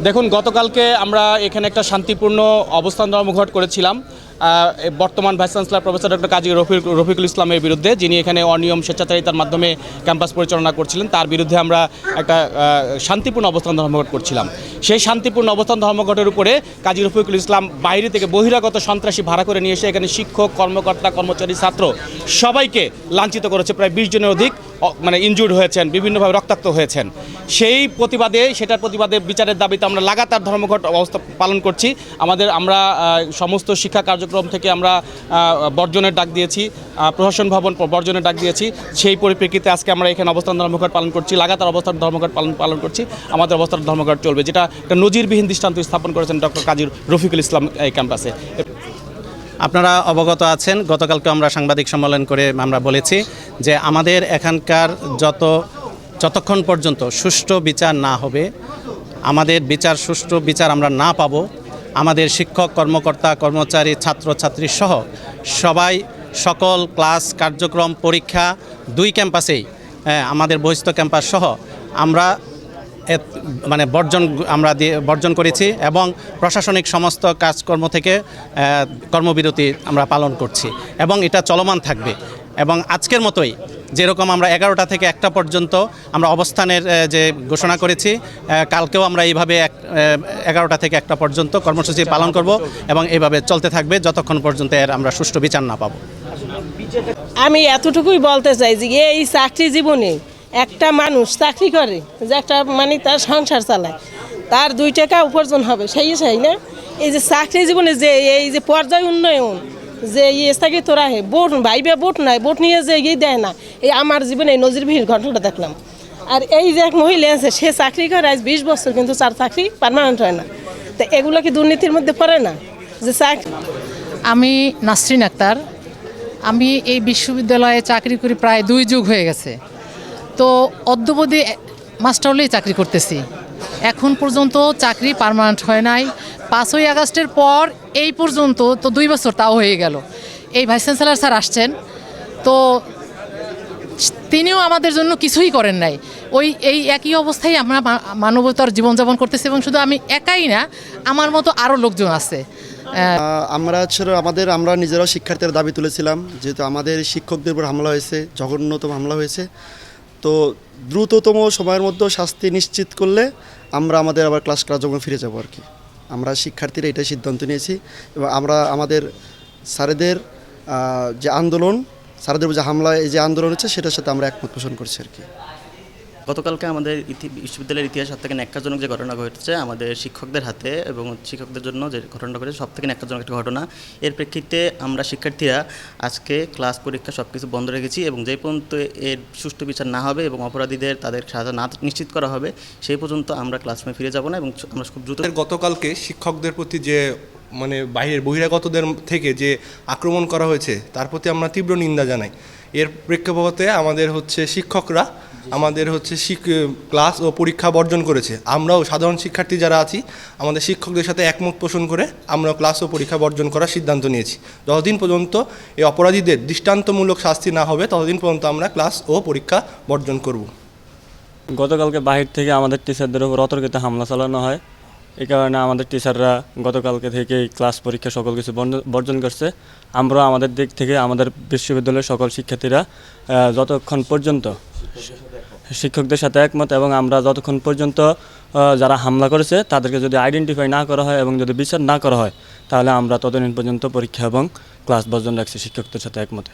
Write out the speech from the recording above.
দেখুন, গতকালকে আমরা এখানে একটা শান্তিপূর্ণ অবস্থান ধর্মঘট করেছিলাম বর্তমান ভাইস চ্যান্সেলর প্রফেসর ডক্টর কাজী রফিকুল ইসলামের বিরুদ্ধে, যিনি এখানে অনিয়ম স্বেচ্ছাচারিতার মাধ্যমে ক্যাম্পাস পরিচালনা করছিলেন। তার বিরুদ্ধে আমরা একটা শান্তিপূর্ণ অবস্থান ধর্মঘট করছিলাম। সেই শান্তিপূর্ণ অবস্থান ধর্মঘটের উপরে কাজী রফিকুল ইসলাম বাইরে থেকে বহিরাগত সন্ত্রাসী ভাড়া করে নিয়ে এসে এখানে শিক্ষক, কর্মকর্তা, কর্মচারী, ছাত্র সবাইকে লাঞ্ছিত করেছে। প্রায় 20 জনের অধিক ইনজুর্ড হয়েছেন, বিভিন্নভাবে রক্তাক্ত হয়েছেন। সেটার প্রতিবাদে বিচারের দাবিতে আমরা লাগাতার ধর্মঘট অবস্থা পালন করছি। আমরা সমস্ত শিক্ষা কার্যক্রম থেকে আমরা বর্জনের ডাক দিয়েছি, প্রশাসন ভবন বর্জনের ডাক দিয়েছি। সেই পরিপ্রেক্ষিতে আজকে আমরা এখানে অবস্থান ধর্মঘট পালন করছি, লাগাতার অবস্থান ধর্মঘট পালন করছি। আমাদের অবস্থান ধর্মঘট চলবে, যেটা একটা নজিরবিহীন দৃষ্টান্ত স্থাপন করেছেন ডক্টর কাজী রফিকুল ইসলাম এই ক্যাম্পাসে। আপনারা অবগত আছেন, গতকালকে আমরা সাংবাদিক সম্মেলন করে আমরা বলেছি যে আমাদের এখানকার যতক্ষণ পর্যন্ত সুষ্ঠু বিচার না হবে, আমাদের সুষ্ঠু বিচার আমরা না পাবো, আমাদের শিক্ষক, কর্মকর্তা, কর্মচারী, ছাত্রছাত্রী সহ সবাই সকল ক্লাস, কার্যক্রম, পরীক্ষা 2 ক্যাম্পাসেই, আমাদের বহিস্থ ক্যাম্পাস সহ আমরা বর্জন করেছি এবং প্রশাসনিক সমস্ত কাজকর্ম থেকে কর্মবিরতি আমরা পালন করছি এবং এটা চলমান থাকবে। এবং আজকের মতোই যেরকম আমরা 11টা থেকে 1টা পর্যন্ত আমরা অবস্থানের যে ঘোষণা করেছি, কালকেও আমরা এইভাবে 11টা থেকে 1টা পর্যন্ত কর্মসূচি পালন করব এবং এইভাবে চলতে থাকবে যতক্ষণ পর্যন্ত আমরা সুষ্ঠু বিচার না পাবো। আমি এতটুকুই বলতে চাই যে এই চাকরি জীবনে একটা মানুষ চাকরি করে যে একটা তার সংসার চালায়, তার 2 টাকা উপার্জন হবে, সেই না। এই যে চাকরি জীবনে যে এই যে পর্যায় উন্নয়ন যে থাকে তোরা ভোট ভাইবে ভোট নাই, ভোট নিয়ে যে দেয় না, এই আমার জীবনে এই নজিরবিহীন ঘটনাটা দেখলাম। আর এই যে এক মহিলা আছে, সে চাকরি করে আজ 20 বছর, কিন্তু তার চাকরি পার্মানেন্ট হয় না। তো এগুলো কি দুর্নীতির মধ্যে পড়ে না? যে আমি নাসরিন আক্তার, আমি এই বিশ্ববিদ্যালয়ে চাকরি করি প্রায় 2 যুগ হয়ে গেছে। তো অদ্যবধি মাস্টার হলেই চাকরি করতেছি, এখন পর্যন্ত চাকরি পার্মানেন্ট হয় নাই। 5ই আগস্টের পর এই পর্যন্ত তো 2 বছর তাও হয়ে গেল। এই ভাইস চ্যান্সেলর স্যার আসছেন, তো তিনিও আমাদের জন্য কিছুই করেন নাই। এই একই অবস্থায় আমরা মানবতার জীবনযাপন করতেছি এবং শুধু আমি একাই না, আমার মতো আরও লোকজন আছে। আমরা নিজেরাও শিক্ষার্থীরা দাবি তুলেছিলাম, যেহেতু আমাদের শিক্ষকদের উপর হামলা হয়েছে, জঘন্যতম হামলা হয়েছে। তো দ্রুততম সময়ের মধ্যে শাস্তি নিশ্চিত করলে আমরা আমাদের আবার ক্লাস কার্যক্রমে ফিরে যাব আর কি। আমরা শিক্ষার্থীরা এটাই সিদ্ধান্ত নিয়েছি এবং আমরা আমাদের স্যারেদের যে আন্দোলন, স্যারেদের যে হামলা, এই যে আন্দোলন হচ্ছে, সেটার সাথে আমরা একমত পোষণ করছি আর কি। গতকালকে আমাদের বিশ্ববিদ্যালয়ের ইতিহাস সবথেকে ন্যাক্কারজনক যে ঘটনা ঘটেছে আমাদের শিক্ষকদের হাতে এবং শিক্ষকদের জন্য যে ঘটনাটা ঘটেছে সবথেকে ন্যাক্কারজনক একটা ঘটনা। এর প্রেক্ষিতে আমরা শিক্ষার্থীরা আজকে ক্লাস, পরীক্ষা সব কিছু বন্ধ রেখেছি এবং যে পর্যন্ত এর সুষ্ঠু বিচার না হবে এবং অপরাধীদের তাদের সাজা না নিশ্চিত করা হবে, সেই পর্যন্ত আমরা ক্লাসরুমে ফিরে যাব না। এবং আমরা খুব দ্রুত গতকালকে শিক্ষকদের প্রতি যে বহিরাগতদের থেকে যে আক্রমণ করা হয়েছে, তার প্রতি আমরা তীব্র নিন্দা জানাই। এর প্রেক্ষাপটে আমাদের শিক্ষকরা আমাদের ক্লাস ও পরীক্ষা বর্জন করেছে। আমরাও সাধারণ শিক্ষার্থী যারা আছি, আমাদের শিক্ষকদের সাথে একমত পোষণ করে আমরাও ক্লাস ও পরীক্ষা বর্জন করার সিদ্ধান্ত নিয়েছি। যতদিন পর্যন্ত এই অপরাধীদের দৃষ্টান্তমূলক শাস্তি না হবে, ততদিন পর্যন্ত আমরা ক্লাস ও পরীক্ষা বর্জন করব। গতকালকে বাহির থেকে আমাদের টিচারদের উপর অতর্কিত হামলা চালানো হয়। এই কারণে আমাদের টিচাররা গতকালকে থেকেই ক্লাস, পরীক্ষা সকল কিছু বর্জন করছে। আমরা আমাদের দিক থেকে আমাদের বিশ্ববিদ্যালয়ের সকল শিক্ষার্থীরা যতক্ষণ পর্যন্ত শিক্ষকদের সাথে একমত এবং আমরা যতক্ষণ পর্যন্ত যারা হামলা করেছে তাদেরকে যদি আইডেন্টিফাই না করা হয় এবং যদি বিচার না করা হয়, তাহলে আমরা ততদিন পর্যন্ত পরীক্ষা এবং ক্লাস বর্জন রাখছি শিক্ষকদের সাথে একমতে।